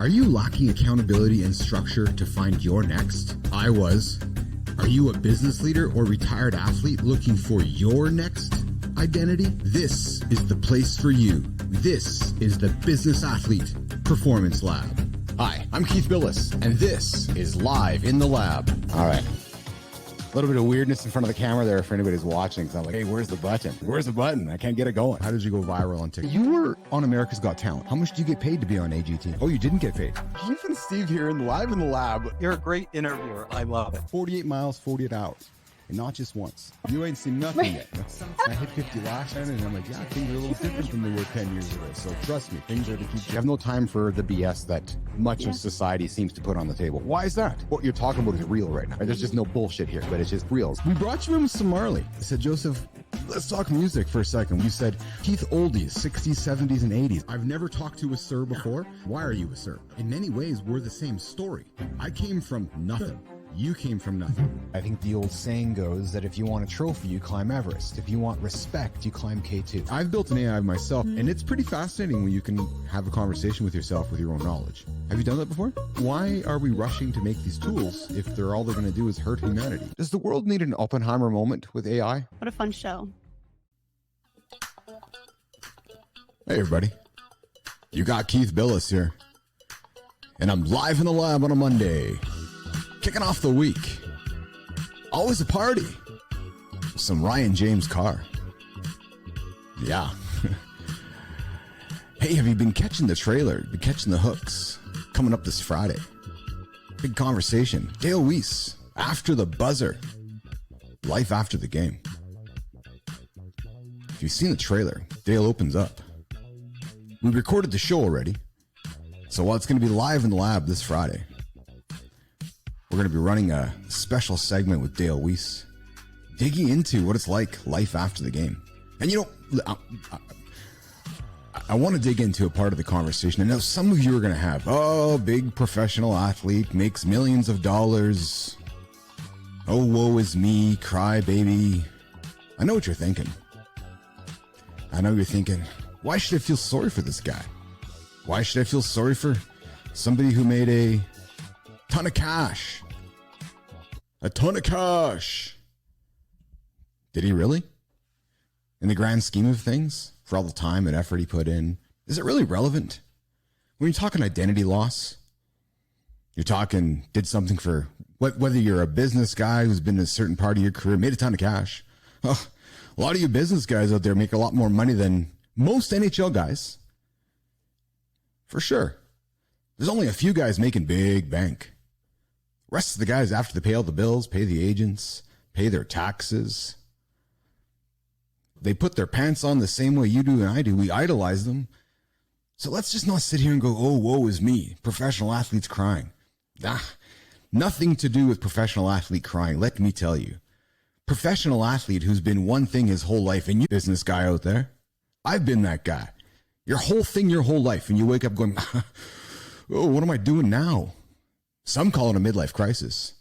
Are you lacking accountability and structure to find your next? I was. Are you a business leader or retired athlete looking for your next identity? This is the place for you. This is the Business Athlete Performance Lab. Hi, I'm Keith Bilous, and this is Live in the Lab. All right. A little bit of weirdness in front of the camera there for anybody who's watching. So I'm like, hey, where's the button? Where's the button? I can't get it going. How did you go viral on TikTok? You were on America's Got Talent. How much do you get paid to be on AGT? Oh, you didn't get paid. Keith and Steve here in Live in the Lab. You're a great interviewer. I love it. 48 miles, 48 hours. And not just once. You ain't seen nothing yet. I hit 50 last night, and I'm like, yeah, things are a little different than they were 10 years ago. So trust me, things are to keep. You have no time for the BS that much of society seems to put on the table. Why is that? What you're talking about is real right now. There's just no bullshit here, but it's just real. We brought you in with some Marley. I said, Joseph, let's talk music for a second. You said, Keith, oldies, 60s, 70s, and 80s. I've never talked to a sir before. Why are you a sir? In many ways, we're the same story. I came from nothing. You came from nothing. I think the old saying goes that if you want a trophy, you climb Everest. If you want respect, you climb K2. I've built an AI myself, and it's pretty fascinating when you can have a conversation with yourself with your own knowledge. Have you done that before? Why are we rushing to make these tools if they're all they're going to do is hurt humanity? Does the world need an Oppenheimer moment with AI? What a fun show. Hey, everybody. You got Keith Bilous here. And I'm live in the lab on a Monday. Kicking off the week. Always a party. Some Ryan James Carr. Yeah. Hey, have you been catching the trailer? Been catching the hooks? Coming up this Friday. Big conversation. Dale Weiss. After the buzzer. Life after the game. If you've seen the trailer, Dale opens up. We recorded the show already. So it's going to be live in the lab this Friday. We're going to be running a special segment with Dale Weiss, digging into what it's like life after the game. And you know, I want to dig into a part of the conversation. I know some of you are going to have, oh, big professional athlete, makes millions of dollars. Oh, woe is me, cry baby. I know what you're thinking. I know you're thinking, why should I feel sorry for this guy? Why should I feel sorry for somebody who made a ton of cash? A ton of cash. Did he really? In the grand scheme of things, for all the time and effort he put in, is it really relevant? When you're talking identity loss, you're talking did something for, whether you're a business guy who's been in a certain part of your career, made a ton of cash. Oh, a lot of you business guys out there make a lot more money than most NHL guys. For sure. There's only a few guys making big bank. The rest of the guys have to pay all the bills, pay the agents, pay their taxes. They put their pants on the same way you do and I do. We idolize them. So let's just not sit here and go, oh, woe is me. Professional athletes crying. Nothing to do with professional athlete crying. Let me tell you. Professional athlete who's been one thing his whole life, and you business guy out there, I've been that guy. Your whole thing, your whole life, and you wake up going, oh, what am I doing now? Some call it a midlife crisis.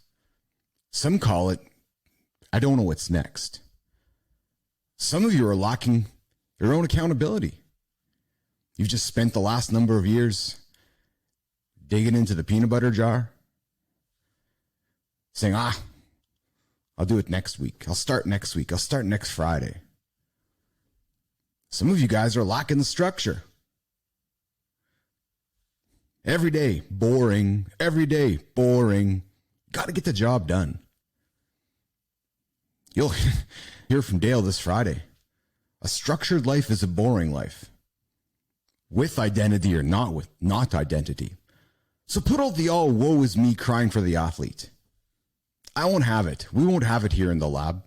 Some call it, I don't know what's next. Some of you are lacking your own accountability. You've just spent the last number of years digging into the peanut butter jar, saying, I'll do it next week. I'll start next week. I'll start next Friday. Some of you guys are lacking the structure. Every day, boring. Every day, boring. Got to get the job done. You'll hear from Dale this Friday. A structured life is a boring life. With identity or not with not identity. So put all the woe is me crying for the athlete. I won't have it. We won't have it here in the lab.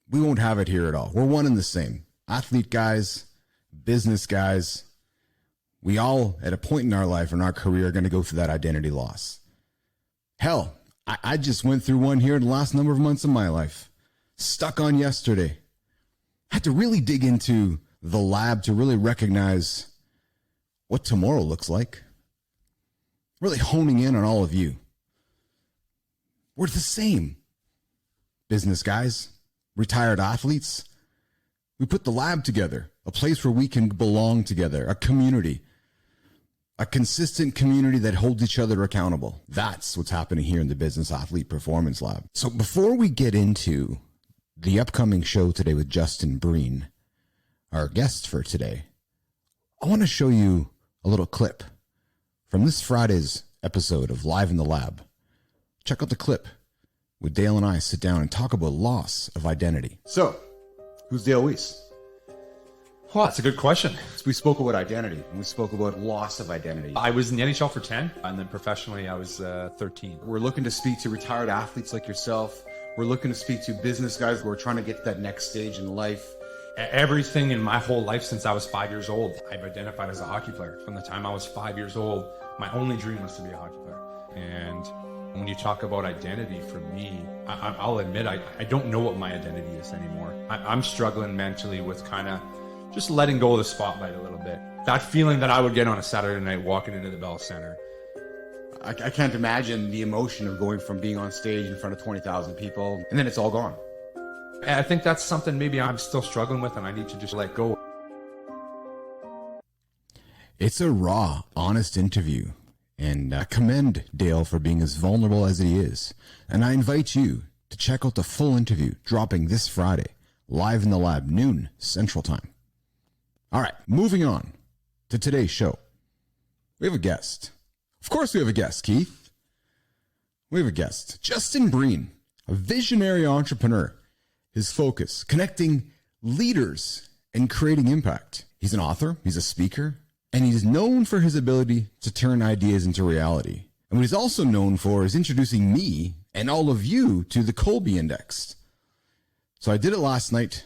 We won't have it here at all. We're one and the same. Athlete guys, business guys. We all, at a point in our life, in our career, are going to go through that identity loss. Hell, I just went through one here in the last number of months of my life. Stuck on yesterday. Had to really dig into the lab to really recognize what tomorrow looks like. Really honing in on all of you. We're the same. Business guys, retired athletes. We put the lab together, a place where we can belong together, a community. A consistent community that holds each other accountable. That's what's happening here in the Business Athlete Performance Lab. So before we get into the upcoming show today with Justin Breen, our guest for today, I want to show you a little clip from this Friday's episode of Live in the Lab. Check out the clip where Dale and I sit down and talk about loss of identity. So, who's Dale Weiss? Well, that's a good question. We spoke about identity, and we spoke about loss of identity. I was in the NHL for 10, and then professionally I was 13. We're looking to speak to retired athletes like yourself. We're looking to speak to business guys who are trying to get to that next stage in life. Everything in my whole life since I was 5 years old, I've identified as a hockey player. From the time I was 5 years old, my only dream was to be a hockey player. And when you talk about identity, for me, I'll admit I don't know what my identity is anymore. I'm struggling mentally with kind of just letting go of the spotlight a little bit. That feeling that I would get on a Saturday night walking into the Bell Center. I can't imagine the emotion of going from being on stage in front of 20,000 people, and then it's all gone. I think that's something maybe I'm still struggling with, and I need to just let go. It's a raw, honest interview, and I commend Dale for being as vulnerable as he is. And I invite you to check out the full interview dropping this Friday, live in the lab, noon Central Time. All right, moving on to today's show. We have a guest. Of course we have a guest, Keith. We have a guest, Justin Breen, a visionary entrepreneur. His focus, connecting leaders and creating impact. He's an author, he's a speaker, and he's known for his ability to turn ideas into reality. And what he's also known for is introducing me and all of you to the Kolbe Index. So I did it last night.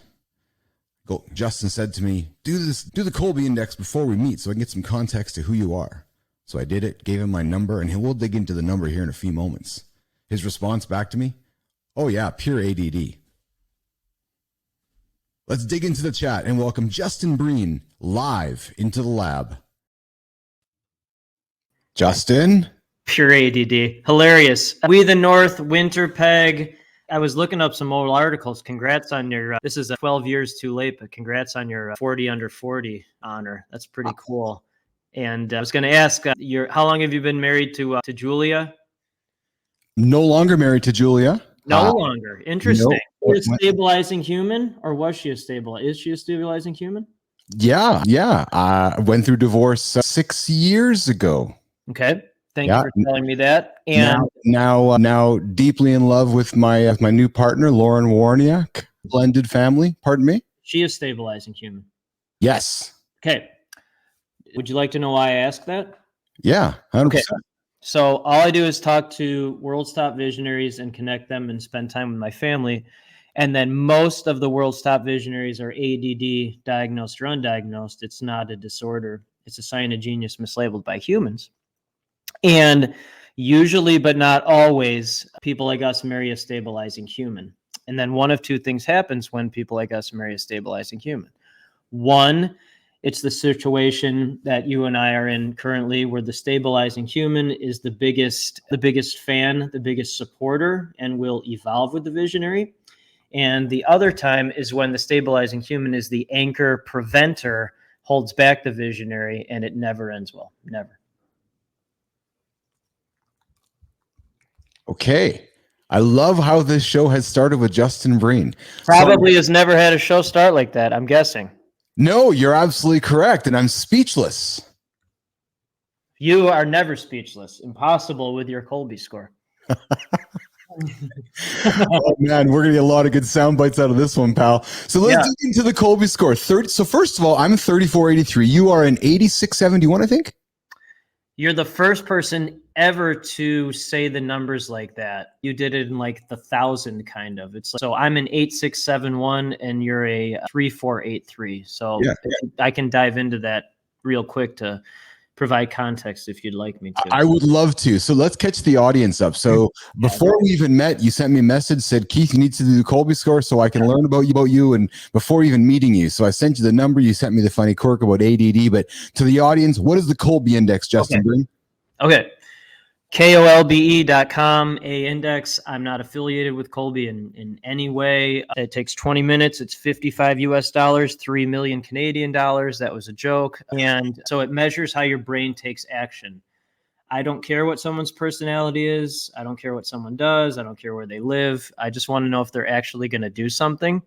Justin said to me, do the Kolbe Index before we meet so I can get some context to who you are. So I did it, gave him my number, and we'll dig into the number here in a few moments. His response back to me, oh yeah, pure ADD. Let's dig into the chat and welcome Justin Breen live into the lab. Justin? Pure ADD. Hilarious. We the North, Winterpeg. I was looking up some old articles. Congrats on your, this is 12 years too late, but congrats on your 40 under 40 honor. That's pretty cool. And I was going to ask, how long have you been married to Julia? No longer married to Julia. No longer. Interesting. Nope. Is she a stabilizing human, or was she a Is she a stabilizing human? Yeah. I went through divorce 6 years ago. Okay. Thank you for telling me that. And now deeply in love with my new partner, Lauren Warniak. Blended family. Pardon me. She is stabilizing human. Yes. Okay. Would you like to know why I asked that? Yeah. 100%. Okay. So all I do is talk to world's top visionaries and connect them and spend time with my family. And then most of the world's top visionaries are ADD, diagnosed or undiagnosed. It's not a disorder. It's a sign of genius mislabeled by humans. And usually, but not always, people like us marry a stabilizing human. And then one of two things happens when people like us marry a stabilizing human. One, it's the situation that you and I are in currently, where the stabilizing human is the biggest fan, the biggest supporter, and will evolve with the visionary. And the other time is when the stabilizing human is the anchor preventer, holds back the visionary, and it never ends well. Never. Okay. I love how this show has started with Justin Breen. Probably has never had a show start like that, I'm guessing. No, you're absolutely correct, and I'm speechless. You are never speechless. Impossible with your Kolbe score. Oh man, we're gonna get a lot of good sound bites out of this one, pal. So let's dig into the Kolbe score. So first of all, I'm 3483. You are an 8671, I think. You're the first person ever to say the numbers like that. You did it in like the 1,000 kind of. It's like, so I'm an 8671 and you're a 3483. So I can dive into that real quick to provide context if you'd like me to. I would love to. So let's catch the audience up. So before we even met, you sent me a message, said, Keith, you need to do the Kolbe score so I can learn about you and before even meeting you. So I sent you the number, you sent me the funny quirk about ADD, but to the audience, what is the Kolbe index, Justin Breen? Okay. KOLBE.com, A index. I'm not affiliated with Colby in any way. It takes 20 minutes. It's 55 US dollars, 3 million Canadian dollars. That was a joke. And so it measures how your brain takes action. I don't care what someone's personality is. I don't care what someone does. I don't care where they live. I just want to know if they're actually going to do something.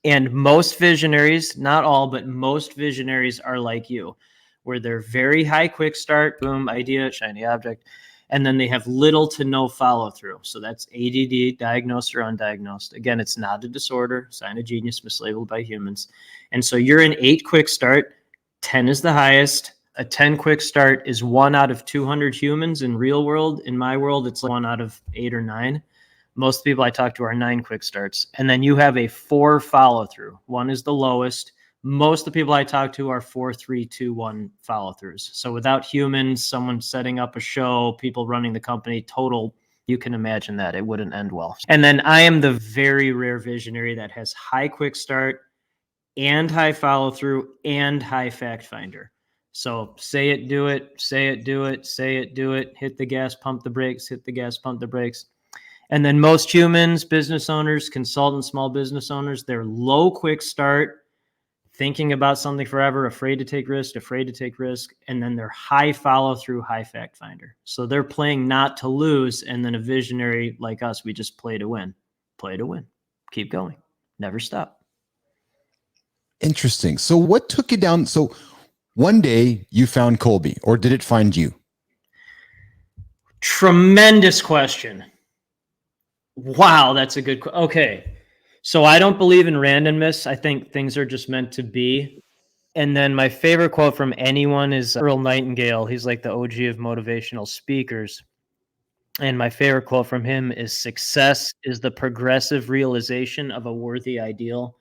And most visionaries, not all, but most visionaries are like you, where they're very high quick start, boom, idea, shiny object. And then they have little to no follow through. So that's ADD, diagnosed or undiagnosed. Again, it's not a disorder, sign of genius, mislabeled by humans. And so you're an 8 quick start, 10 is the highest. A 10 quick start is 1 out of 200 humans in real world. In my world, it's like 1 out of 8 or 9. Most people I talk to are 9 quick starts. And then you have a 4 follow through. 1 is the lowest. Most of the people I talk to are 4, 3, 2, 1 follow throughs. So without humans, someone setting up a show, people running the company, total, you can imagine that it wouldn't end well. And then I am the very rare visionary that has high quick start and high follow through and high fact finder. So say it, do it, say it, do it, say it, do it, hit the gas, pump the brakes, hit the gas, pump the brakes. And then most humans, business owners, consultants, small business owners, they're low quick start, thinking about something forever, afraid to take risk, and then they're high follow through, high fact finder. So they're playing not to lose, and then a visionary like us, we just play to win, keep going, never stop. Interesting. So what took you down? So one day you found Colby, or did it find you? Tremendous question. Wow, that's a good question. Okay. So I don't believe in randomness. I think things are just meant to be. And then my favorite quote from anyone is Earl Nightingale. He's like the OG of motivational speakers. And my favorite quote from him is, "Success is the progressive realization of a worthy ideal."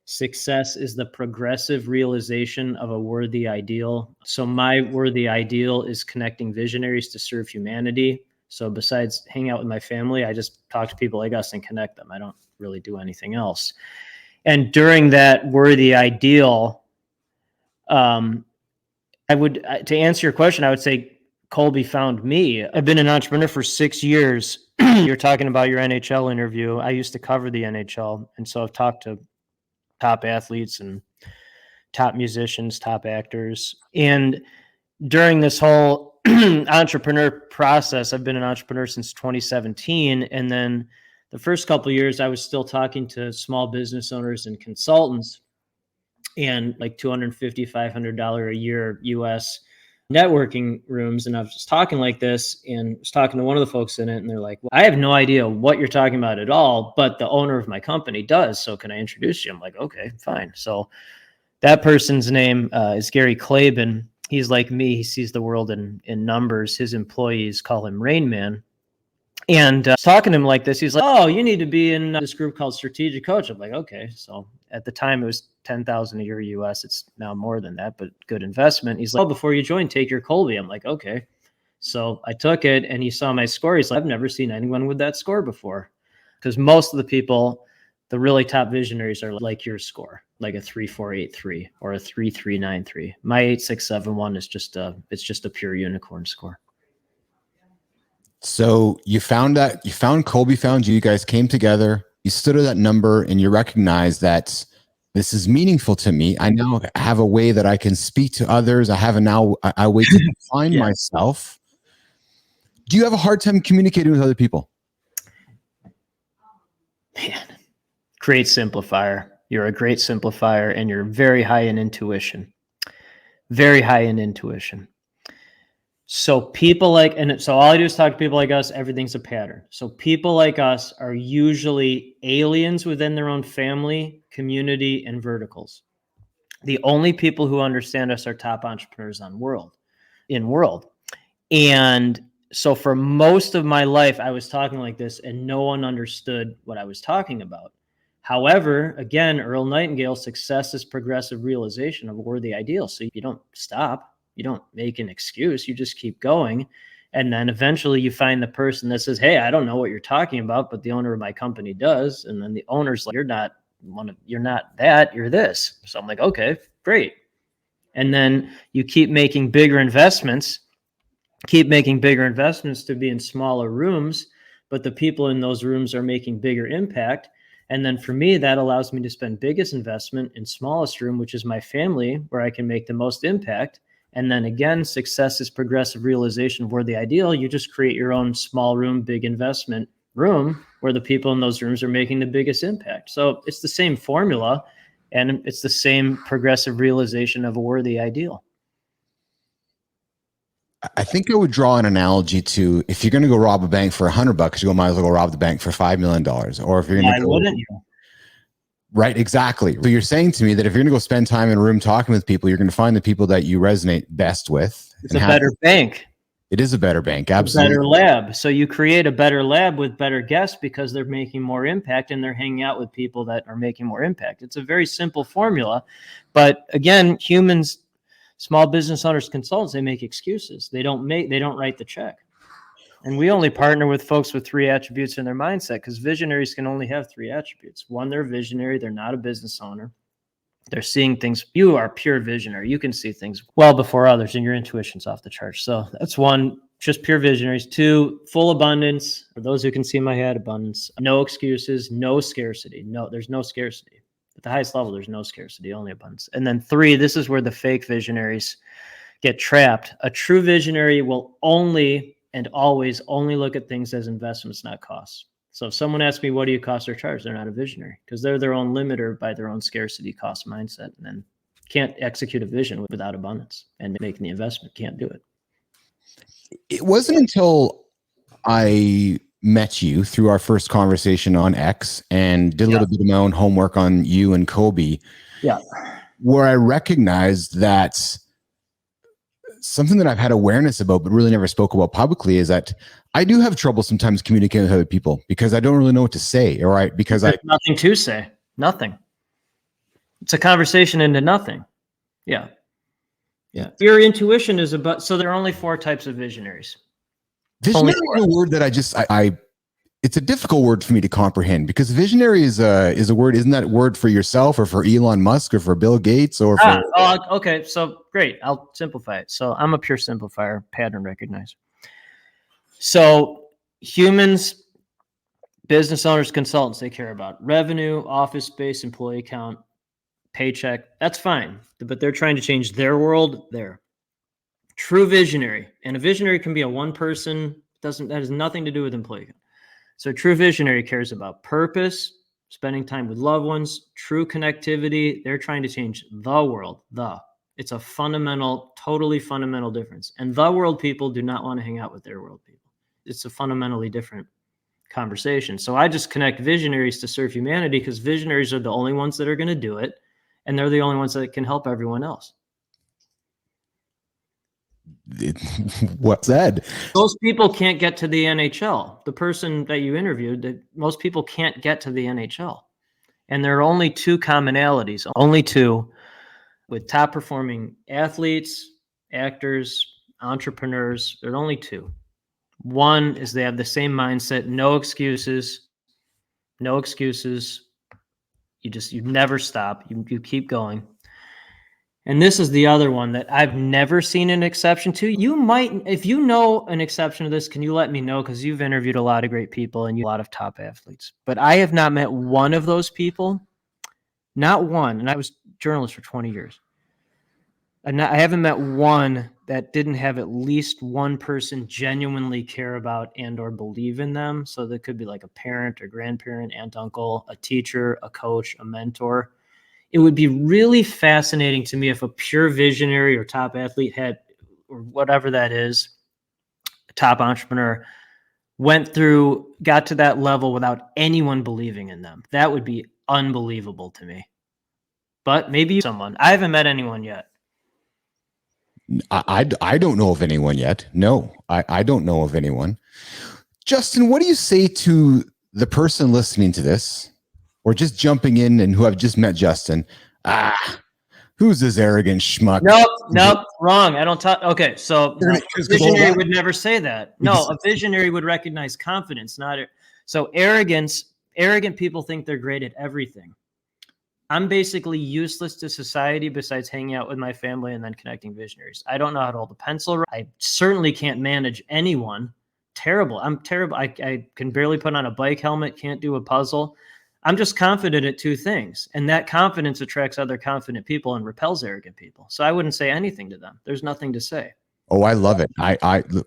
Success is the progressive realization of a worthy ideal. So my worthy ideal is connecting visionaries to serve humanity. So besides hang out with my family, I just talk to people like us and connect them. I don't really do anything else. And during that worthy ideal, to answer your question, I would say Colby found me. I've been an entrepreneur for 6 years. You're talking about your NHL interview. I used to cover the NHL. And so I've talked to top athletes and top musicians, top actors. And during this whole entrepreneur process, I've been an entrepreneur since 2017. And then the first couple of years, I was still talking to small business owners and consultants, and like $250, $500 a year US networking rooms. And I was just talking like this and was talking to one of the folks in it. And they're like, "Well, I have no idea what you're talking about at all, but the owner of my company does. So can I introduce you?" I'm like, "Okay, fine." So that person's name is Gary Klaben. He's like me. He sees the world in numbers. His employees call him Rain Man. And talking to him like this, he's like, "Oh, you need to be in this group called Strategic Coach." I'm like, "Okay." So at the time it was 10,000 a year US. It's now more than that, but good investment. He's like, "Oh, before you join, take your Colby." I'm like, "Okay." So I took it, and he saw my score. He's like, "I've never seen anyone with that score before." Because most of the people, the really top visionaries, are like your score, like a 3.483 or a 3.393. My 8.671 is just a pure unicorn score. So you found Colby found you, you guys came together, you stood at that number, and you recognized that this is meaningful to me. I now have a way that I can speak to others. I have a way to define myself. Do you have a hard time communicating with other people? Man, great simplifier. You're a great simplifier, and you're very high in intuition. Very high in intuition. So so all I do is talk to people like us. Everything's a pattern. So people like us are usually aliens within their own family, community, and verticals. The only people who understand us are top entrepreneurs in world. And so for most of my life, I was talking like this, and no one understood what I was talking about. However, again, Earl Nightingale, success is progressive realization of a worthy ideal. So you don't stop. You don't make an excuse. You just keep going. And then eventually you find the person that says, "Hey, I don't know what you're talking about, but the owner of my company does." And then the owner's like, "You're not that, you're this." So I'm like, "Okay, great." And then you keep making bigger investments. keep making bigger investments to be in smaller rooms, but the people in those rooms are making bigger impact. And then for me, that allows me to spend biggest investment in smallest room, which is my family, where I can make the most impact. And then again, success is progressive realization of where the ideal. You just create your own small room, big investment room where the people in those rooms are making the biggest impact. So it's the same formula, and it's the same progressive realization of a worthy ideal. I think I would draw an analogy to, if you're going to go rob a bank for $100, you might as well go rob the bank for $5 million. Or if you're going to go, wouldn't you? Right, exactly. So you're saying to me that if you're going to go spend time in a room talking with people, you're going to find the people that you resonate best with. It's a better bank. It is a better bank, absolutely. A better lab. So you create a better lab with better guests because they're making more impact and they're hanging out with people that are making more impact. It's a very simple formula. But again, humans, small business owners, consultants, they make excuses. They don't write the check. And we only partner with folks with 3 attributes in their mindset, because visionaries can only have 3 attributes. 1, they're visionary. They're not a business owner. They're seeing things. You are pure visionary. You can see things well before others, and your intuition's off the charts. So that's 1, just pure visionaries. 2, full abundance. For those who can see my head, abundance. No excuses, no scarcity. No, there's no scarcity. At the highest level, there's no scarcity, only abundance. And then 3, this is where the fake visionaries get trapped. A true visionary will only and always only look at things as investments, not costs. So if someone asks me, what do you cost or charge? They're not a visionary, because they're their own limiter by their own scarcity cost mindset, and then can't execute a vision without abundance and making the investment. Can't do it. It wasn't until I met you through our first conversation on X and did a little bit of my own homework on you and Kobe, where I recognized that something that I've had awareness about, but really never spoke about publicly, is that I do have trouble sometimes communicating with other people because I don't really know what to say. All right. Because there's nothing to say. Nothing. It's a conversation into nothing. Yeah. Your intuition is about, so there are only 4 types of visionaries. Visionary is a word that it's a difficult word for me to comprehend, because visionary is a word. Isn't that word for yourself or for Elon Musk or for Bill Gates or for? Okay. So great. I'll simplify it. So I'm a pure simplifier, pattern recognizer. So humans, business owners, consultants, they care about revenue, office space, employee count, paycheck. That's fine. But they're trying to change their world there. True visionary. And a visionary can be a one person, that has nothing to do with employee count. So true visionary cares about purpose, spending time with loved ones, true connectivity. They're trying to change the world. It's a fundamental, totally fundamental difference. And the world people do not want to hang out with their world people. It's a fundamentally different conversation. So I just connect visionaries to serve humanity, because visionaries are the only ones that are going to do it. And they're the only ones that can help everyone else. What's that? Most people can't get to the NHL. The person that you interviewed, most people can't get to the NHL. And there are only 2 commonalities, only 2, with top performing athletes, actors, entrepreneurs. There are only 2. 1 is they have the same mindset, no excuses, no excuses. You never stop. You keep going. And this is the other one that I've never seen an exception to. You might, if you know an exception to this, can you let me know? Because you've interviewed a lot of great people and a lot of top athletes. But I have not met one of those people. Not one. And I was a journalist for 20 years. I haven't met one that didn't have at least one person genuinely care about and or believe in them. So that could be like a parent or grandparent, aunt, uncle, a teacher, a coach, a mentor. It would be really fascinating to me if a pure visionary or top athlete had, or whatever that is, a top entrepreneur, got to that level without anyone believing in them. That would be unbelievable to me. But maybe someone. I haven't met anyone yet. I don't know of anyone yet. No, I don't know of anyone. Justin, what do you say to the person listening to this, or just jumping in and who have just met Justin? Who's this arrogant schmuck? Nope, wrong. I don't talk. Okay, so a visionary would never say that. No, a visionary would recognize confidence, not so arrogance. Arrogant people think they're great at everything. I'm basically useless to society besides hanging out with my family and then connecting visionaries. I don't know how to hold a pencil. I certainly can't manage anyone. Terrible. I'm terrible. I can barely put on a bike helmet, can't do a puzzle. I'm just confident at two things. And that confidence attracts other confident people and repels arrogant people. So I wouldn't say anything to them. There's nothing to say. Oh, I love it.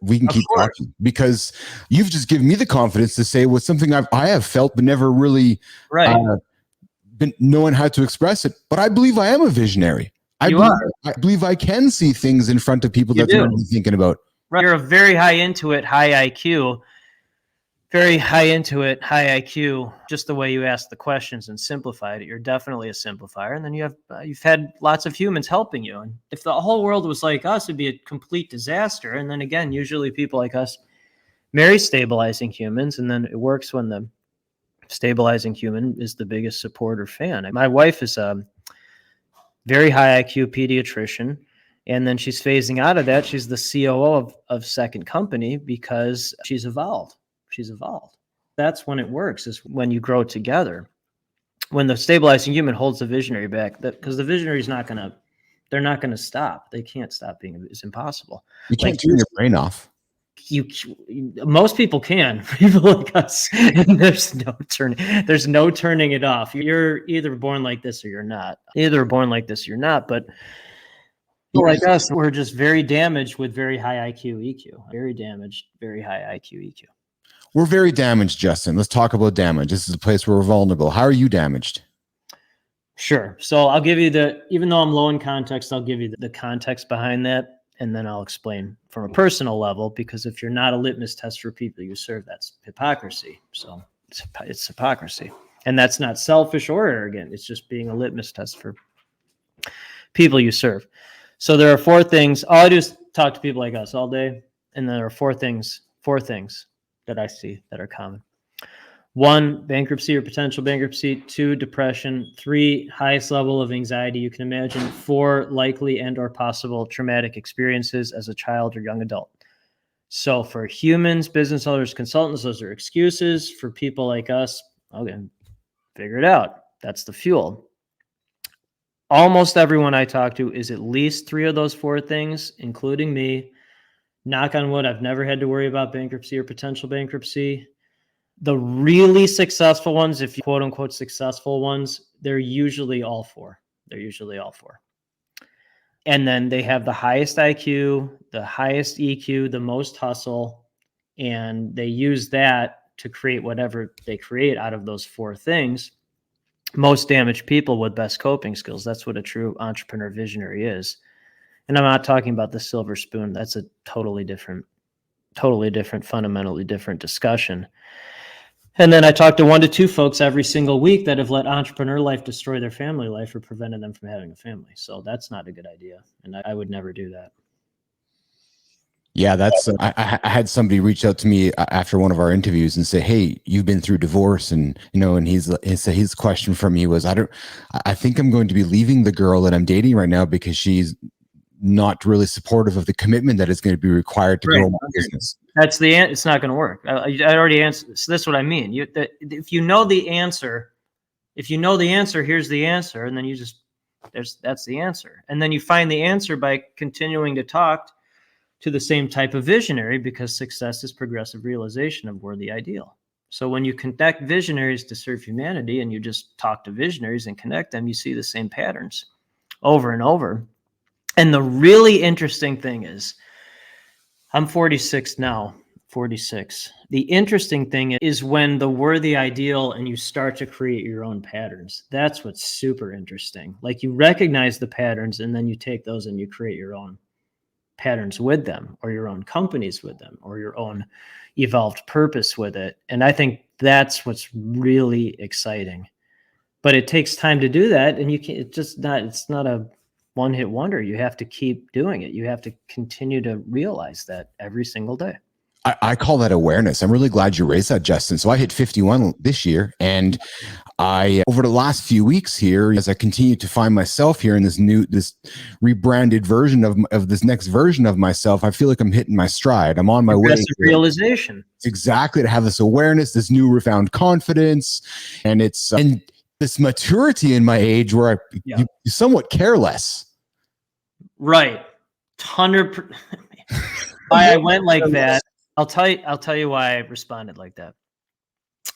We can keep talking because you've just given me the confidence to say what's something I have felt but never really been knowing how to express it. But I believe I am a visionary. I believe I can see things in front of people that they're not thinking about. Right. You're a very high intuit, high IQ. Very high intuit, high IQ, just the way you ask the questions and simplified it. You're definitely a simplifier. And then you've had lots of humans helping you. And if the whole world was like us, it'd be a complete disaster. And then again, usually people like us marry stabilizing humans. And then it works when the stabilizing human is the biggest supporter fan. My wife is a very high IQ pediatrician. And then she's phasing out of that. She's the COO of second company because she's evolved. She's evolved. That's when it works, is when you grow together. When the stabilizing human holds the visionary back, because the visionary is they're not going to stop. They can't stop being, it's impossible. You can't turn your brain off. Most people can, people like us, and there's no turning it off. You're either born like this or you're not. But people like us, we're just very damaged with very high IQ, EQ. Very damaged, very high IQ, EQ. We're very damaged, Justin. Let's talk about damage. This is a place where we're vulnerable. How are you damaged? Sure. So I'll give you even though I'm low in context, I'll give you the context behind that. And then I'll explain from a personal level, because if you're not a litmus test for people you serve, that's hypocrisy. So it's hypocrisy. And that's not selfish or arrogant. It's just being a litmus test for people you serve. So there are 4 things. All I do is talk to people like us all day. And there are 4 things that I see that are common. 1, bankruptcy or potential bankruptcy. 2, depression. 3, highest level of anxiety you can imagine. 4, likely and or possible traumatic experiences as a child or young adult. So for humans, business owners, consultants, those are excuses. For people like us, okay, figure it out. That's the fuel. Almost everyone I talk to is at least 3 of those 4 things, including me. Knock on wood, I've never had to worry about bankruptcy or potential bankruptcy. The really successful ones, if you quote unquote successful ones, they're usually all 4. And then they have the highest IQ, the highest EQ, the most hustle, and they use that to create whatever they create out of those 4 things. Most damaged people with best coping skills. That's what a true entrepreneur visionary is. And I'm not talking about the silver spoon. That's a totally different, fundamentally different discussion. And then I talk to 1 to 2 folks every single week that have let entrepreneur life destroy their family life or prevented them from having a family. So that's not a good idea. And I would never do that. Yeah, that's. I had somebody reach out to me after one of our interviews and say, "Hey, you've been through divorce," and his question for me was, I think I'm going to be leaving the girl that I'm dating right now because she's not really supportive of the commitment that is going to be required to grow my business. That's the answer. It's not going to work. I already answered. So that's what I mean. If you know the answer, here's the answer, and then that's the answer. And then you find the answer by continuing to talk to the same type of visionary, because success is progressive realization of worthy ideal. So when you connect visionaries to serve humanity and you just talk to visionaries and connect them, you see the same patterns over and over. And the really interesting thing is, I'm 46 now, 46. The interesting thing is when the worthy ideal and you start to create your own patterns. That's what's super interesting. Like, you recognize the patterns and then you take those and you create your own patterns with them, or your own companies with them, or your own evolved purpose with it. And I think that's what's really exciting. But it takes time to do that, and you can't. It's not a one-hit wonder. You have to keep doing it. You have to continue to realize that every single day. I call that awareness. I'm really glad you raised that, Justin. So I hit 51 this year, and over the last few weeks here, as I continue to find myself here in this rebranded version of this next version of myself, I feel like I'm hitting my stride. I'm on my way. Realization. It's exactly to have this awareness, this new refound confidence, and this maturity in my age where you somewhat care less. Right. 100%. Why I went like that. I'll tell you why I responded like that.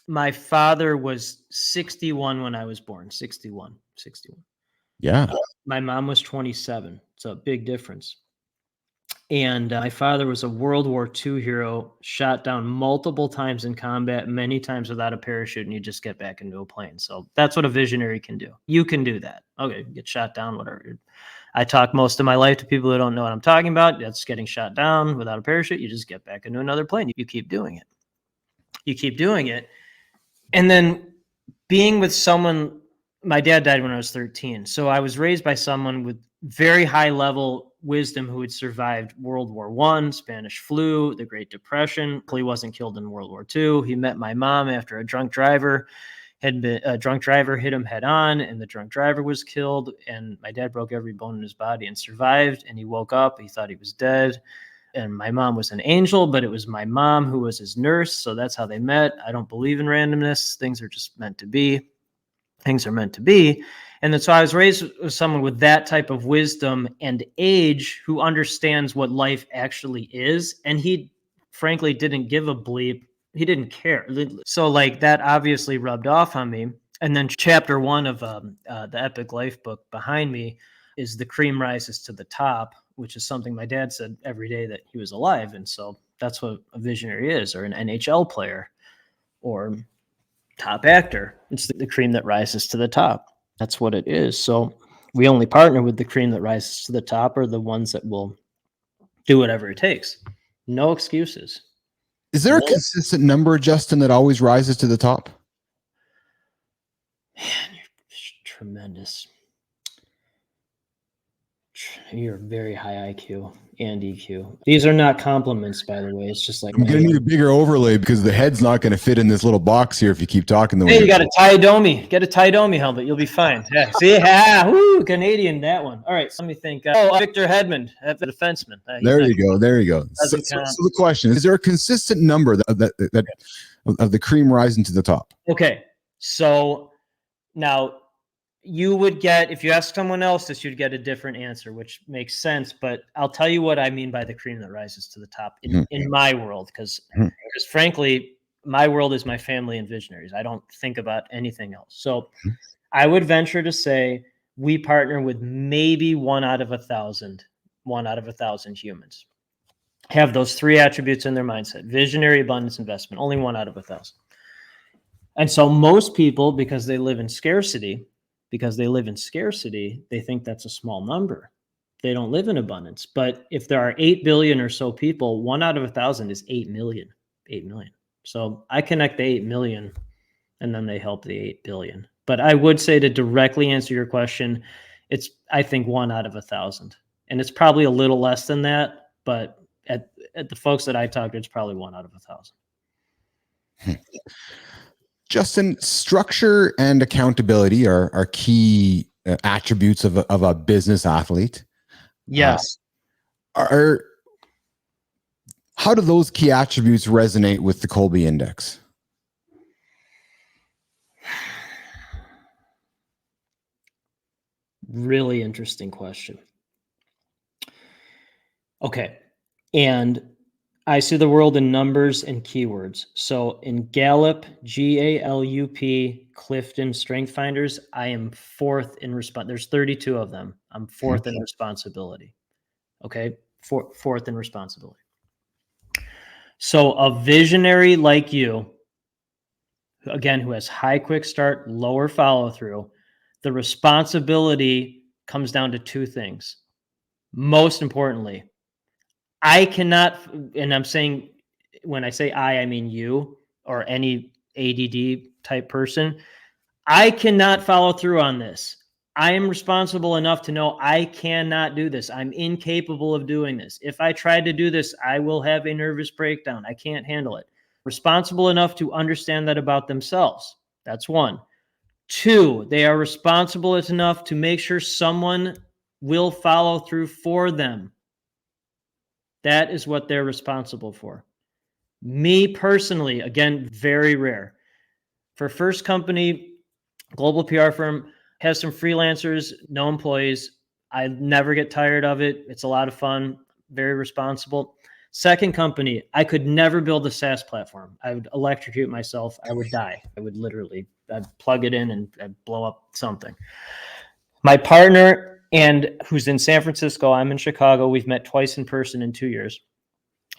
My father was 61 when I was born. 61. Yeah. My mom was 27. So a big difference. And my father was a World War II hero, shot down multiple times in combat, many times without a parachute, and you just get back into a plane. So that's what a visionary can do. You can do that. Okay, get shot down, whatever. I talk most of my life to people who don't know what I'm talking about. That's getting shot down without a parachute. You just get back into another plane. You keep doing it. You keep doing it. And then being with someone, my dad died when I was 13. So I was raised by someone with very high level wisdom who had survived World War I, Spanish flu, the Great Depression. He wasn't killed in World War II. He met my mom after a drunk driver hit him head on, and the drunk driver was killed. And my dad broke every bone in his body and survived. And he woke up. He thought he was dead. And my mom was an angel, but it was my mom who was his nurse. So that's how they met. I don't believe in randomness. Things are just meant to be. Things are meant to be. And then, so I was raised with someone with that type of wisdom and age who understands what life actually is. And he frankly didn't give a bleep. He didn't care. So like that obviously rubbed off on me. And then chapter 1 of the Epic Life book behind me is The Cream Rises to the Top, which is something my dad said every day that he was alive. And so that's what a visionary is, or an NHL player, or top actor. It's the cream that rises to the top. That's what it is. So we only partner with the cream that rises to the top, or the ones that will do whatever it takes. No excuses. Is there a consistent number, Justin, that always rises to the top? Man, you're tremendous. You're very high IQ and EQ. These are not compliments, by the way. It's just like, I'm going to need a bigger overlay because the head's not going to fit in this little box here if you keep talking the way you got a Taidomi. Get a Taidomi helmet. You'll be fine. Yeah. See? Woo, Canadian, that one. All right. So let me think. Victor Hedman, the defenseman. There you go. So the question is there a consistent number of the cream rising to the top? Okay. So now, you would get, if you ask someone else this, you'd get a different answer, which makes sense. But I'll tell you what I mean by the cream that rises to the top in my world, because frankly, my world is my family and visionaries. I don't think about anything else. So I would venture to say we partner with maybe 1 out of 1,000 humans have those 3 attributes in their mindset: visionary, abundance, investment. Only 1 out of 1,000. And so most people, because they live in scarcity, they think that's a small number. They don't live in abundance. But if there are 8 billion or so people, 1 out of 1,000 is 8 million. 8 million. So I connect the 8 million, and then they help the 8 billion. But I would say, to directly answer your question, it's, I think, 1 out of 1,000. And it's probably a little less than that, but at the folks that I talk to, it's probably 1 out of 1,000. Justin, structure and accountability are key attributes of a business athlete. Yes. How do those key attributes resonate with the Kolbe Index? Really interesting question. Okay. And I see the world in numbers and keywords. So in Gallup, GALUP, Clifton, Strength Finders, I am 4th in response. There's 32 of them. I'm 4th in responsibility. Okay. 4th in responsibility. So a visionary like you, again, who has high quick start, lower follow through, the responsibility comes down to 2 things. Most importantly, I cannot, and I'm saying, when I say I mean you or any ADD type person, I cannot follow through on this. I am responsible enough to know I cannot do this. I'm incapable of doing this. If I tried to do this, I will have a nervous breakdown. I can't handle it. Responsible enough to understand that about themselves. That's 1. 2, they are responsible enough to make sure someone will follow through for them. That is what they're responsible for. Me personally, again, very rare. For first company, Global PR firm, has some freelancers, no employees. I never get tired of it. It's a lot of fun, very responsible. Second company, I could never build a SaaS platform. I would electrocute myself. I would die. I'd plug it in and I'd blow up something. My partner, and who's in San Francisco, I'm in Chicago. We've met twice in person in 2 years.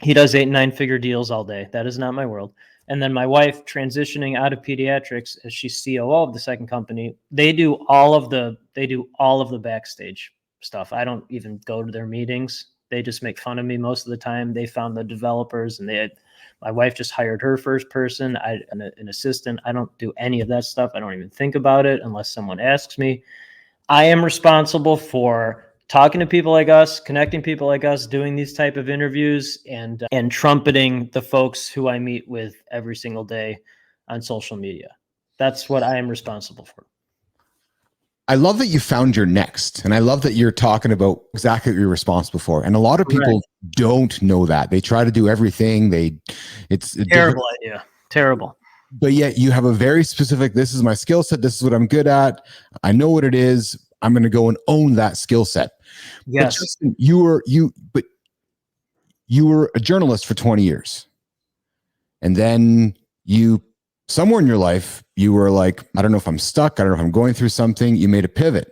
He does 8 and 9 figure deals all day. That is not my world. And then my wife, transitioning out of pediatrics as she's COO of the second company, they do all of the backstage stuff. I don't even go to their meetings. They just make fun of me most of the time. They found the developers, and my wife just hired her first person, an assistant. I don't do any of that stuff. I don't even think about it unless someone asks me. I am responsible for talking to people like us, connecting people like us, doing these type of interviews, and trumpeting the folks who I meet with every single day on social media. That's what I am responsible for. I love that you found your next, and I love that you're talking about exactly what you're responsible for. And a lot of people don't know that. They try to do everything. It's a terrible idea. Terrible. But yet you have a very specific, this is my skill set. This is what I'm good at. I know what it is. I'm going to go and own that skill set. Yes. But Justin, you were a journalist for 20 years. And then somewhere in your life, you were like, I don't know if I'm stuck. I don't know if I'm going through something. You made a pivot.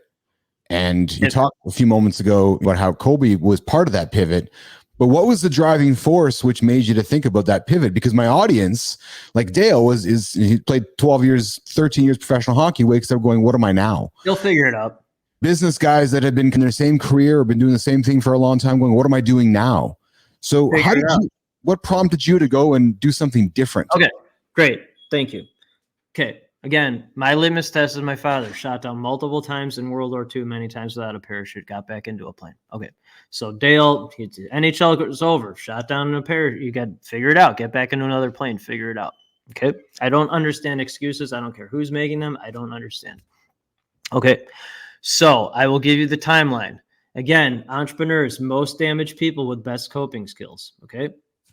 And you talked a few moments ago about how Kobe was part of that pivot. But what was the driving force which made you to think about that pivot? Because my audience, like Dale, he played 12 years, 13 years professional hockey, wakes up going, what am I now? You'll figure it out. Business guys that have been in their same career or been doing the same thing for a long time going, what am I doing now? So what prompted you to go and do something different? Okay, great. Thank you. Okay. Again, my litmus test is my father. Shot down multiple times in World War II, many times without a parachute, got back into a plane. Okay. So Dale, NHL was over, shot down in a parachute. You got to figure it out. Get back into another plane, figure it out. Okay. I don't understand excuses. I don't care who's making them. I don't understand. Okay. So I will give you the timeline. Again, entrepreneurs, most damaged people with best coping skills. Okay.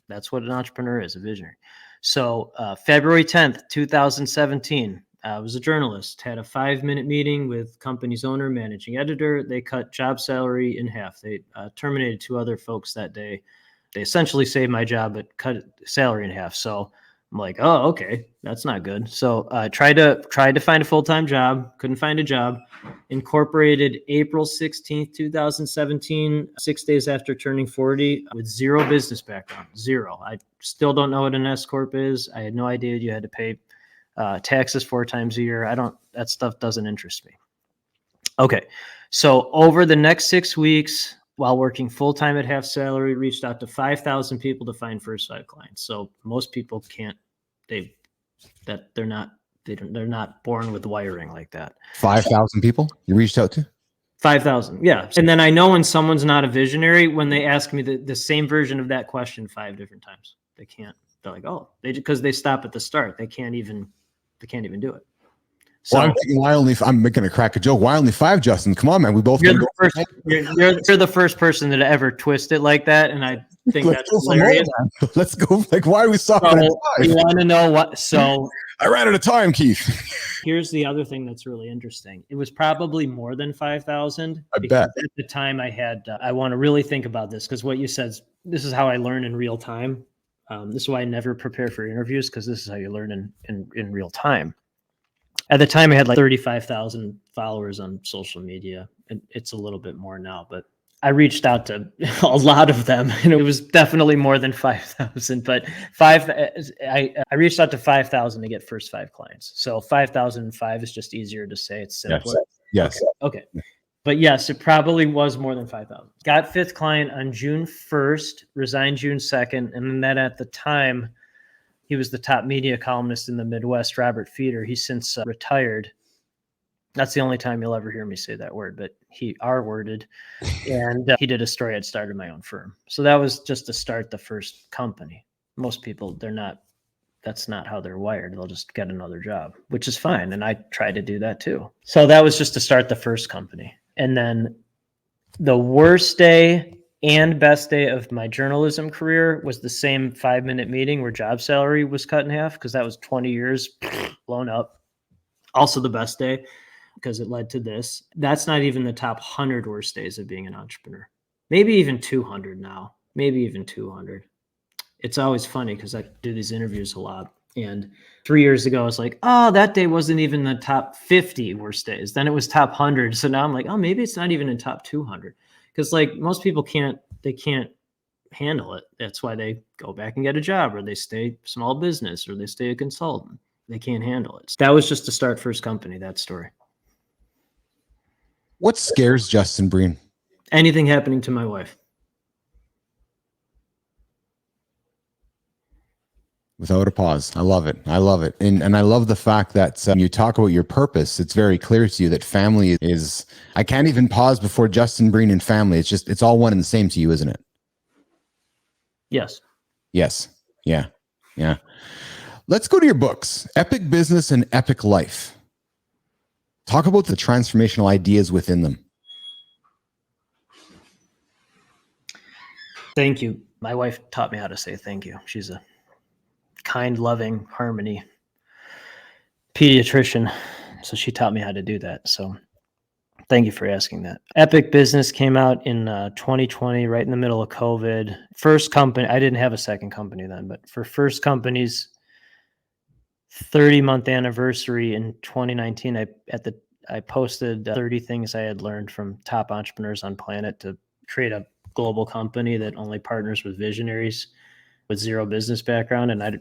That's what an entrepreneur is, a visionary. So February 10th, 2017, I was a journalist, had a 5-minute meeting with company's owner, managing editor. They cut job salary in half. They terminated 2 other folks that day. They essentially saved my job, but cut salary in half. So I'm like, oh, okay, that's not good. So I tried to find a full-time job, couldn't find a job. Incorporated April 16th, 2017, 6 days after turning 40, with zero business background, zero. I still don't know what an S Corp is. I had no idea you had to pay taxes 4 times a year. That stuff doesn't interest me. Okay. So over the next 6 weeks, while working full-time at half salary, reached out to 5,000 people to find first 5 clients. So most people they're not born with wiring like that. 5,000 people you reached out to? 5,000. Yeah. And then I know when someone's not a visionary, when they ask me the same version of that question 5 different times, they're like, oh, because they stop at the start. They can't even do it. So well, I'm thinking, I'm making a crack a joke. Why only 5, Justin? Come on, man. We both you're the first person that ever twisted like that, and I think that's hilarious. Let's go. Like, why are we stopping at 5? You want to know what? So I ran out of time, Keith. Here's the other thing that's really interesting. It was probably more than 5,000. I bet. At the time I had, I want to really think about this because what you said, this is how I learn in real time. This is why I never prepare for interviews because this is how you learn in real time. At the time, I had like 35,000 followers on social media. It's a little bit more now, but I reached out to a lot of them, and it was definitely more than 5,000. But I reached out to 5,000 to get first 5 clients. So 5,005 is just easier to say. It's simpler. Yes. Okay. But yes, it probably was more than 5,000. Got 5th client on June 1st, resigned June 2nd, and then at the time, he was the top media columnist in the Midwest, Robert Feeder. He's since retired. That's the only time you'll ever hear me say that word, but he R-worded. And he did a story. I'd started my own firm. So that was just to start the first company. Most people, that's not how they're wired. They'll just get another job, which is fine. And I try to do that too. So that was just to start the first company. And then the worst day and best day of my journalism career was the same 5-minute meeting where job salary was cut in half because that was 20 years blown up. Also the best day, because it led to this. That's not even the top 100 worst days of being an entrepreneur. Maybe even 200 now, maybe even 200. It's always funny because I do these interviews a lot. And 3 years ago, I was like, oh, that day wasn't even the top 50 worst days. Then it was top 100. So now I'm like, oh, maybe it's not even in top 200. Because like most people can't handle it. That's why they go back and get a job, or they stay small business, or they stay a consultant. They can't handle it. That was just to start first company, that story. What scares Justin Breen? Anything happening to my wife. Without a pause. I love it. I love it. And I love the fact that you talk about your purpose. It's very clear to you that family is, I can't even pause before Justin Breen and family. It's all one and the same to you, isn't it? Yes. Yes. Yeah. Yeah. Let's go to your books, Epic Business and Epic Life. Talk about the transformational ideas within them. Thank you. My wife taught me how to say thank you. She's a kind, loving, harmony pediatrician. So she taught me how to do that. So thank you for asking that. Epic Business came out in 2020, right in the middle of COVID. First company, I didn't have a second company then, but for first company's 30-month anniversary in 2019, I posted 30 things I had learned from top entrepreneurs on planet to create a global company that only partners with visionaries with zero business background. And I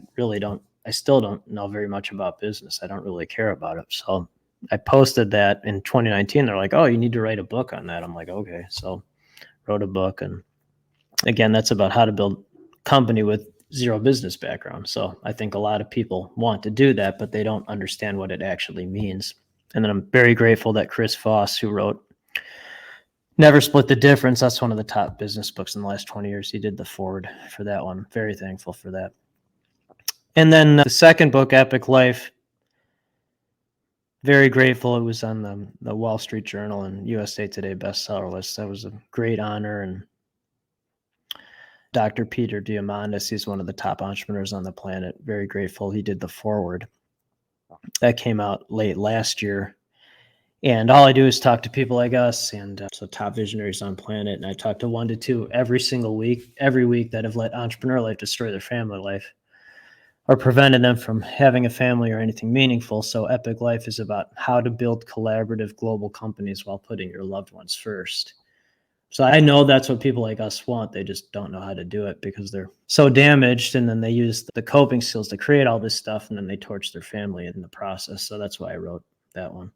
still don't know very much about business. I don't really care about it. So I posted that in 2019. They're like, oh, you need to write a book on that. I'm like, okay. So wrote a book. And again, that's about how to build a company with zero business background. So I think a lot of people want to do that, but they don't understand what it actually means. And then I'm very grateful that Chris Voss, who wrote Never Split the Difference, that's one of the top business books in the last 20 years. He did the forward for that one. Very thankful for that. And then the second book, Epic Life, very grateful. It was on the Wall Street Journal and USA Today bestseller list. That was a great honor. And Dr. Peter Diamandis, he's one of the top entrepreneurs on the planet. Very grateful. He did the forward. That came out late last year. And all I do is talk to people like us, and so top visionaries on planet. And I talk to 1 to 2 every week that have let entrepreneurial life destroy their family life or prevented them from having a family or anything meaningful. So Epic Life is about how to build collaborative global companies while putting your loved ones first. So I know that's what people like us want. They just don't know how to do it because they're so damaged. And then they use the coping skills to create all this stuff, and then they torch their family in the process. So that's why I wrote that one.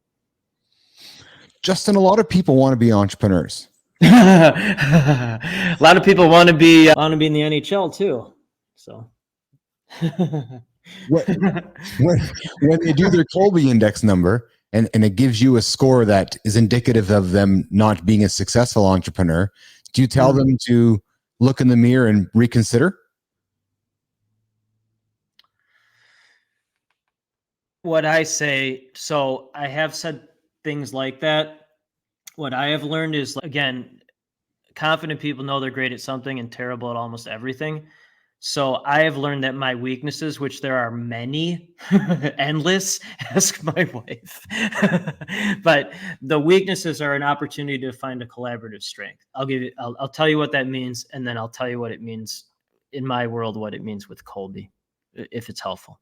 Justin, a lot of people want to be entrepreneurs. A lot of people want to be in the NHL too. So when they do their Colby index number and it gives you a score that is indicative of them not being a successful entrepreneur, do you tell them to look in the mirror and reconsider? What I say, so I have said things like that. What I have learned is, again, confident people know they're great at something and terrible at almost everything. So I have learned that my weaknesses, which there are many, endless, ask my wife, but the weaknesses are an opportunity to find a collaborative strength. I'll tell you what that means. And then I'll tell you what it means in my world, what it means with Colby, if it's helpful.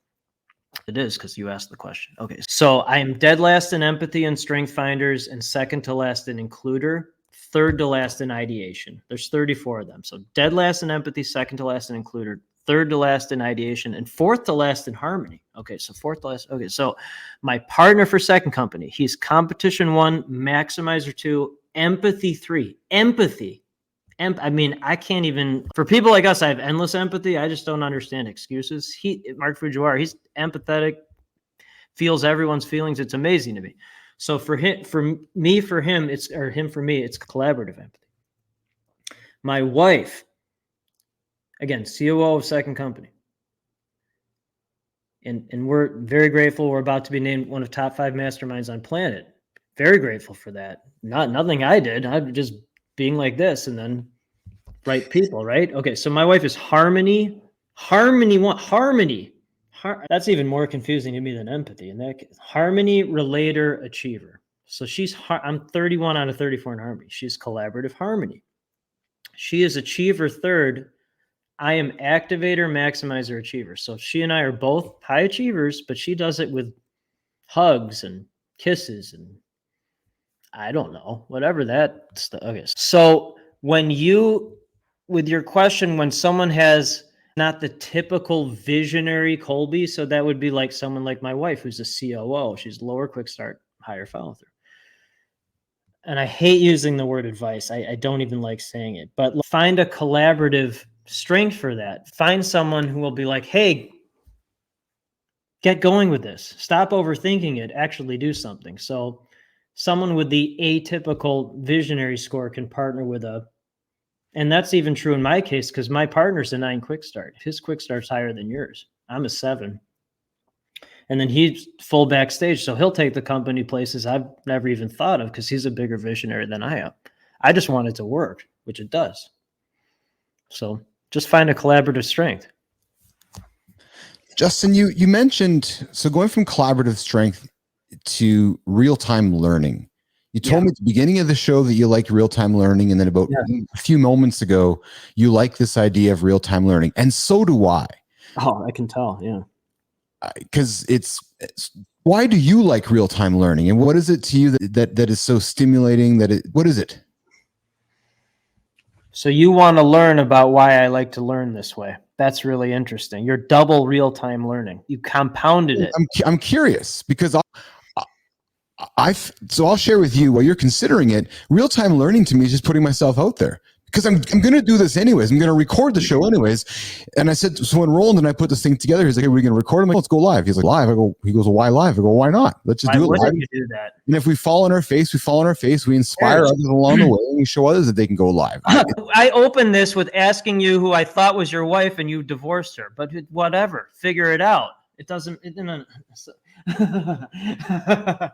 It is, because you asked the question. Okay, so I am dead last in empathy and strength finders, and second to last in includer, third to last in ideation. There's 34 of them. So dead last in empathy, second to last in includer, third to last in ideation, and fourth to last in harmony. Okay, so fourth to last. Okay, so my partner for second company, he's competition 1, maximizer 2, empathy 3. Empathy. I mean, I can't even, for people like us, I have endless empathy. I just don't understand excuses. Mark Fujiwara, he's empathetic, feels everyone's feelings. It's amazing to me. So for me, it's collaborative empathy. My wife, again, COO of second company. And we're very grateful. We're about to be named one of top 5 masterminds on planet. Very grateful for that. Nothing I did. I'm just being like this, and then right people, right? Okay, so my wife is harmony That's even more confusing to me than empathy. And that harmony, relator, achiever. So I'm 31 out of 34 in harmony. She's collaborative harmony. She is achiever third. I am activator, maximizer, achiever. So she and I are both high achievers, but she does it with hugs and kisses and I don't know, whatever that stuff. Okay. So with your question, when someone has not the typical visionary Colby, so that would be like someone like my wife, who's a COO. She's lower quick start, higher follow through. And I hate using the word advice. I don't even like saying it, but find a collaborative strength for that. Find someone who will be like, hey, get going with this. Stop overthinking it. Actually do something. So someone with the atypical visionary score can partner with and that's even true in my case, because my partner's a 9 quick start. His quick start's higher than yours. I'm a 7. And then he's full backstage. So he'll take the company places I've never even thought of because he's a bigger visionary than I am. I just want it to work, which it does. So just find a collaborative strength. Justin, you mentioned, so going from collaborative strength to real-time learning. You told me at the beginning of the show that you like real-time learning, and then about a few moments ago, you like this idea of real-time learning, and so do I. Oh, I can tell, yeah. Because why do you like real-time learning, and what is it to you that is so stimulating? What is it? So you want to learn about why I like to learn this way. That's really interesting. You're double real-time learning. You compounded it. I'm curious because so I'll share with you while you're considering it. Real-time learning to me is just putting myself out there because I'm going to do this anyways. I'm going to record the show anyways. And I said, so when Roland and I put this thing together, he's like, hey, we're going to record. I'm like, let's go live. He's like, live. He goes, well, why live? I go, why not? Let's just do it live. Why wouldn't you do that? And if we fall on our face, we fall on our face. We inspire others along the way, and we show others that they can go live. I opened this with asking you who I thought was your wife, and you divorced her. But whatever, figure it out. It doesn't.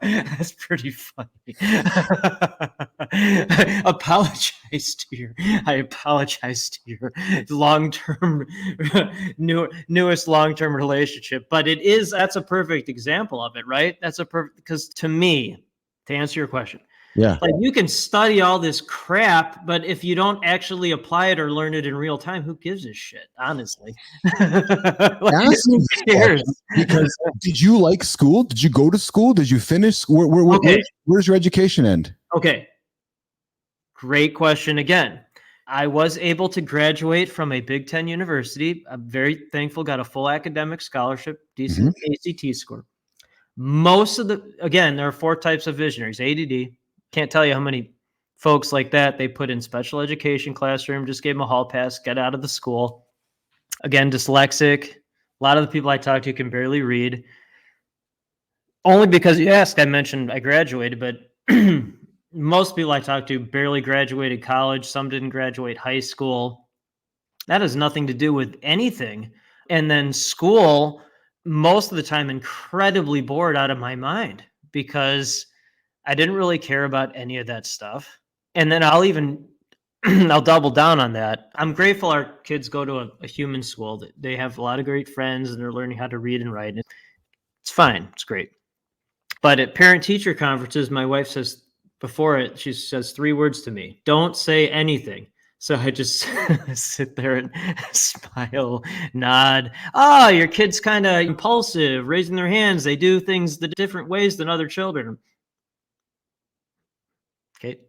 That's pretty funny. I apologize to your long-term, newest long-term relationship, but that's a perfect example of it, right? Because to me, to answer your question, like you can study all this crap, but if you don't actually apply it or learn it in real time, who gives a shit? Honestly, who cares? Because did you like school? Did you go to school? Did you finish? Where's your education end? Okay, great question again. I was able to graduate from a Big Ten university. I'm very thankful. Got a full academic scholarship, decent ACT score. There are 4 types of visionaries. ADD. Can't tell you how many folks like that they put in special education classroom, just gave them a hall pass, get out of the school. Again, dyslexic. A lot of the people I talk to can barely read. Only because you asked, I mentioned I graduated, but most people I talk to barely graduated college. Some didn't graduate high school. That has nothing to do with anything. And then school, most of the time, incredibly bored out of my mind because I didn't really care about any of that stuff. And then I'll double down on that. I'm grateful our kids go to a human school. They have a lot of great friends and they're learning how to read and write. It's fine. It's great. But at parent-teacher conferences, my wife says she says 3 words to me. Don't say anything. So I just sit there and smile, nod. Oh, your kid's kind of impulsive, raising their hands. They do things the different ways than other children. Okay,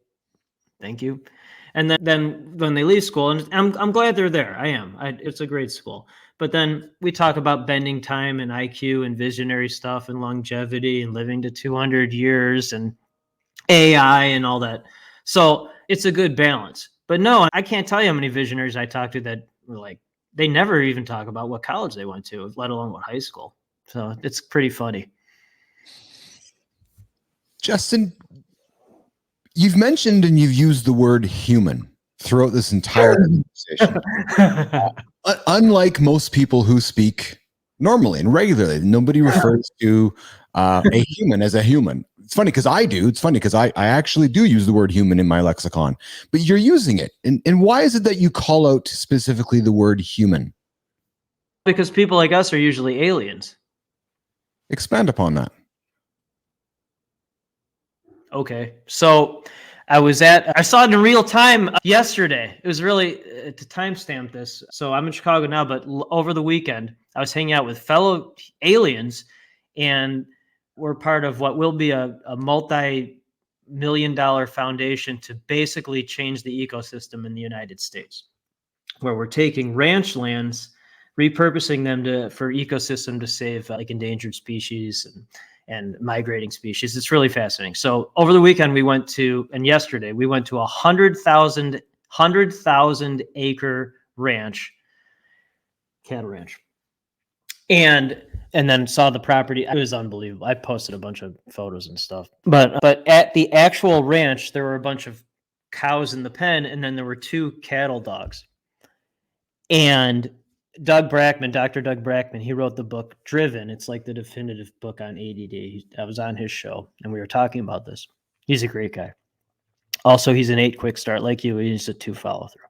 thank you. And then when they leave school, and I'm glad they're there. I am. It's a great school. But then we talk about bending time and IQ and visionary stuff and longevity and living to 200 years and AI and all that. So it's a good balance. But no, I can't tell you how many visionaries I talked to that were like, they never even talk about what college they went to, let alone what high school. So it's pretty funny. Justin, you've mentioned and you've used the word human throughout this entire conversation. Unlike most people who speak normally and regularly, nobody refers to a human as a human. It's funny because I do. It's funny because I actually do use the word human in my lexicon, but you're using it. And why is it that you call out specifically the word human? Because people like us are usually aliens. Expand upon that. Okay. So I saw it in real time yesterday. It was really, to timestamp this. So I'm in Chicago now, but over the weekend, I was hanging out with fellow aliens, and we're part of what will be a multi-million-dollar foundation to basically change the ecosystem in the United States, where we're taking ranch lands, repurposing them for ecosystem to save like endangered species and migrating species. It's really fascinating. So over the weekend yesterday we went to a 100,000 acre ranch, cattle ranch, and then saw the property. It was unbelievable. I posted a bunch of photos and stuff. But at the actual ranch, there were a bunch of cows in the pen, and then there were 2 cattle dogs. And Dr. Doug Brackman, he wrote the book Driven. It's like the definitive book on ADD. I was on his show, and we were talking about this. He's a great guy. Also, he's an 8 quick start like you. He's a 2 follow through.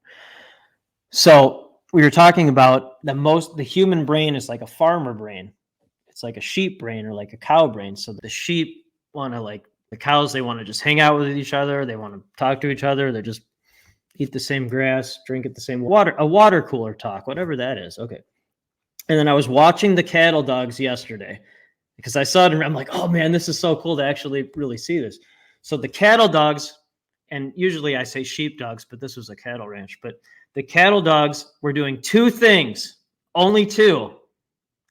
So we were talking about the human brain is like a farmer brain. It's like a sheep brain or like a cow brain. So the sheep want to, like the cows, they want to just hang out with each other. They want to talk to each other. They're just eat the same grass, drink at the same water, a water cooler talk, whatever that is. Okay. And then I was watching the cattle dogs yesterday because I saw it and I'm like, oh man, this is so cool to actually really see this. So the cattle dogs, and usually I say sheep dogs, but this was a cattle ranch, but the cattle dogs were doing 2 things, only 2.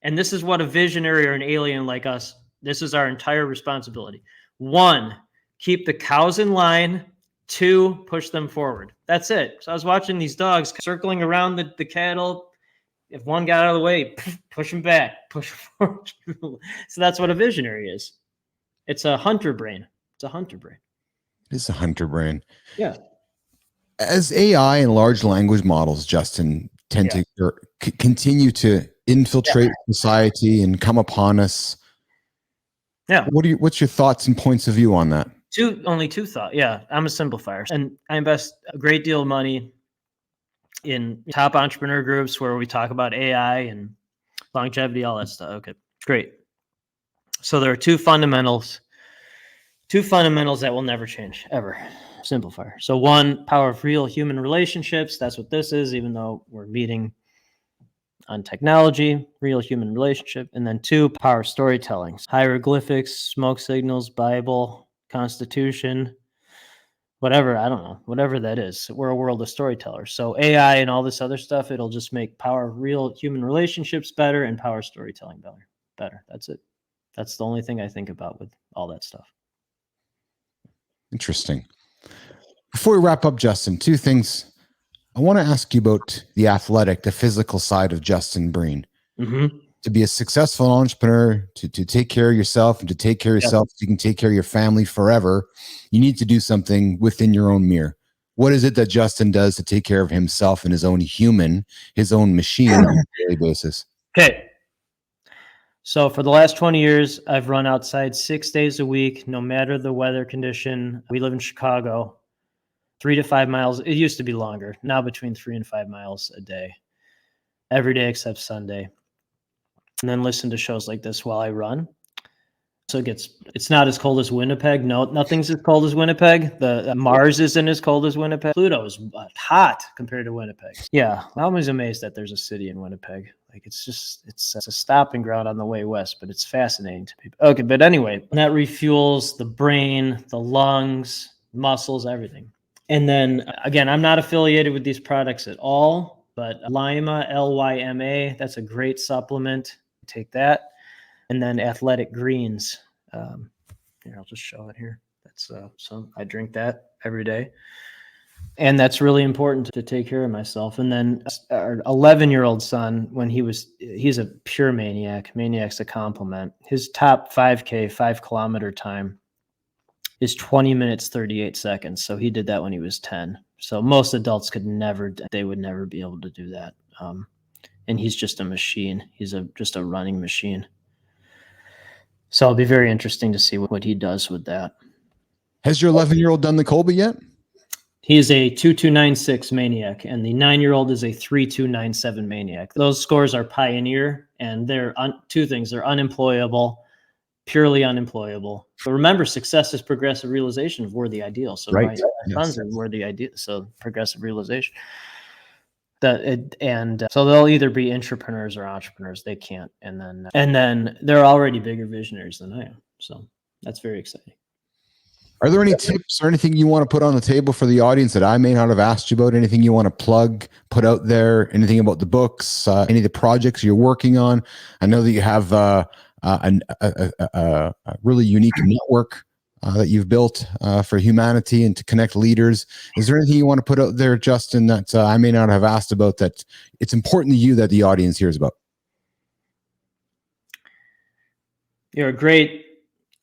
And this is what a visionary or an alien like us, this is our entire responsibility. 1, keep the cows in line. 2, push them forward. That's it. So I was watching these dogs circling around the cattle. If one got out of the way, push them back, push them forward. So that's what a visionary is. It's a hunter brain. It's a hunter brain. It is a hunter brain. Yeah. As AI and large language models, Justin, tend to continue to infiltrate society and come upon us. Yeah. What's your thoughts and points of view on that? Only 2 thoughts. Yeah, I'm a simplifier, and I invest a great deal of money in top entrepreneur groups where we talk about AI and longevity, all that stuff. Okay, great. So there are 2 fundamentals that will never change, ever. Simplifier. So 1, power of real human relationships. That's what this is, even though we're meeting on technology, real human relationship. And then 2, power of storytelling. Hieroglyphics, smoke signals, Bible, Constitution, whatever, I don't know, whatever that is. We're a world of storytellers. So AI and all this other stuff, it'll just make power of real human relationships better and power storytelling better. That's it. That's the only thing I think about with all that stuff. Interesting. Before we wrap up, Justin, 2 things. I want to ask you about the physical side of Justin Breen. Mm-hmm. To be a successful entrepreneur, to take care of yourself and to take care of yourself so you can take care of your family forever, you need to do something within your own mirror. What is it that Justin does to take care of himself and his own machine on a daily basis? Okay. So for the last 20 years, I've run outside 6 days a week, no matter the weather condition. We live in Chicago, 3 to 5 miles. It used to be longer, now between 3 and 5 miles a day, every day except Sunday. And then listen to shows like this while I run. So it's not as cold as Winnipeg. No, nothing's as cold as Winnipeg. The Mars isn't as cold as Winnipeg. Pluto is hot compared to Winnipeg. Yeah, I'm always amazed that there's a city in Winnipeg. Like it's a stopping ground on the way west, but it's fascinating to people. Okay, but anyway, that refuels the brain, the lungs, muscles, everything. And then again, I'm not affiliated with these products at all, but Lyma, Lyma, that's a great supplement. Take that. And then Athletic Greens. Here, I'll just show it here. That's I drink that every day. And that's really important to take care of myself. And then our 11-year-old son, he's a pure maniac. Maniac's a compliment. His top 5 kilometer time is 20 minutes, 38 seconds. So he did that when he was 10. So most adults would never be able to do that. And he's just a machine. He's just a running machine. So it'll be very interesting to see what he does with that. Has your 11-year-old done the Colby yet? He's a 2296 maniac, and the 9-year-old is a 3297 maniac. Those scores are pioneer, and they're two things. They're unemployable, purely unemployable. But remember, success is progressive realization of worthy ideals. So Right. my sons are worthy ideals. So progressive realization. So they'll either be intrapreneurs or entrepreneurs. They can't. And then they're already bigger visionaries than I am. So that's very exciting. Are there any tips or anything you want to put on the table for the audience that I may not have asked you about? Anything you want to plug, put out there? Anything about the books? Any of the projects you're working on? I know that you have a really unique network that you've built for humanity and to connect leaders. Is there anything you want to put out there, Justin, that I may not have asked about that it's important to you that the audience hears about? You're great.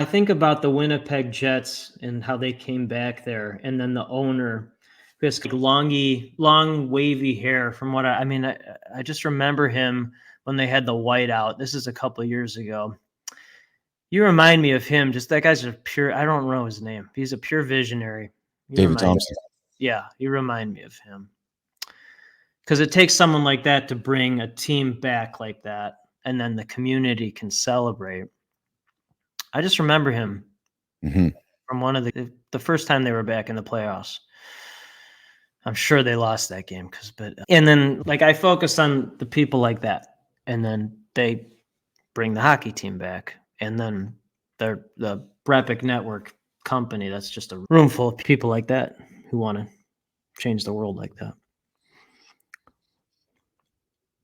I think about the Winnipeg Jets and how they came back there, and then the owner, who has long wavy hair. From what I just remember him when they had the whiteout. This is a couple of years ago. You remind me of him. Just that guy's a pure. I don't know his name. He's a pure visionary. David Thompson. Yeah, you remind me of him. Because it takes someone like that to bring a team back like that, and then the community can celebrate. I just remember him from one of the first time they were back in the playoffs. I'm sure they lost that game and then like I focus on the people like that, and then they bring the hockey team back, and then they're the Brepic Network company. That's just a room full of people like that who want to change the world like that.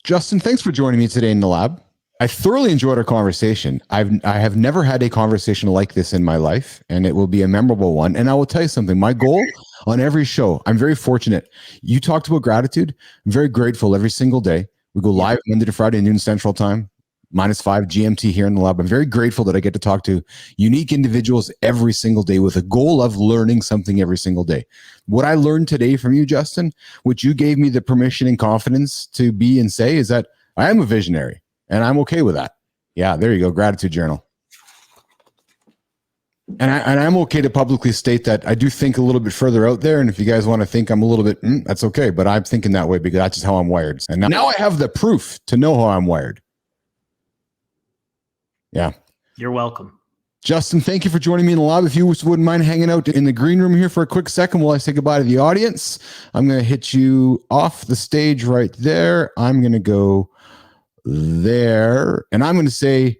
Justin, thanks for joining me today in the lab. I thoroughly enjoyed our conversation. I have never had a conversation like this in my life, and it will be a memorable one. And I will tell you something, my goal on every show, I'm very fortunate. You talked about gratitude. I'm very grateful every single day. We go live Monday to Friday, noon Central Time, -5 GMT here in the lab. I'm very grateful that I get to talk to unique individuals every single day with a goal of learning something every single day. What I learned today from you, Justin, which you gave me the permission and confidence to be and say, is that I am a visionary. And I'm okay with that. Yeah, there you go. Gratitude journal. And I'm okay to publicly state that I do think a little bit further out there. And if you guys want to think I'm a little bit, that's okay. But I'm thinking that way because that's just how I'm wired. And now I have the proof to know how I'm wired. Yeah. You're welcome. Justin, thank you for joining me in the lab. If you wouldn't mind hanging out in the green room here for a quick second while I say goodbye to the audience, I'm going to hit you off the stage right there. I'm going to go there. And I'm going to say,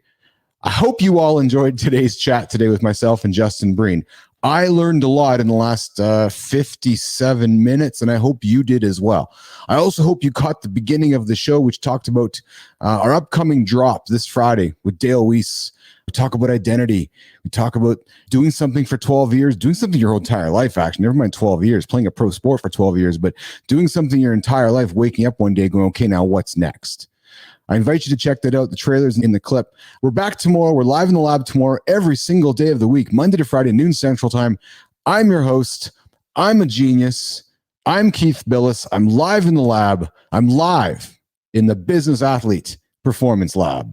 I hope you all enjoyed today's chat today with myself and Justin Breen. I learned a lot in the last 57 minutes, and I hope you did as well. I also hope you caught the beginning of the show, which talked about our upcoming drop this Friday with Dale Weiss. We talk about identity. We talk about doing something for 12 years, doing something your whole entire life, actually. Never mind 12 years, playing a pro sport for 12 years, but doing something your entire life, waking up one day going, okay, now what's next? I invite you to check that out. The trailer's in the clip. We're back tomorrow. We're live in the lab tomorrow, every single day of the week, Monday to Friday, noon Central Time. I'm your host. I'm a genius. I'm Keith Bilous. I'm live in the lab. I'm live in the Business Athlete Performance Lab.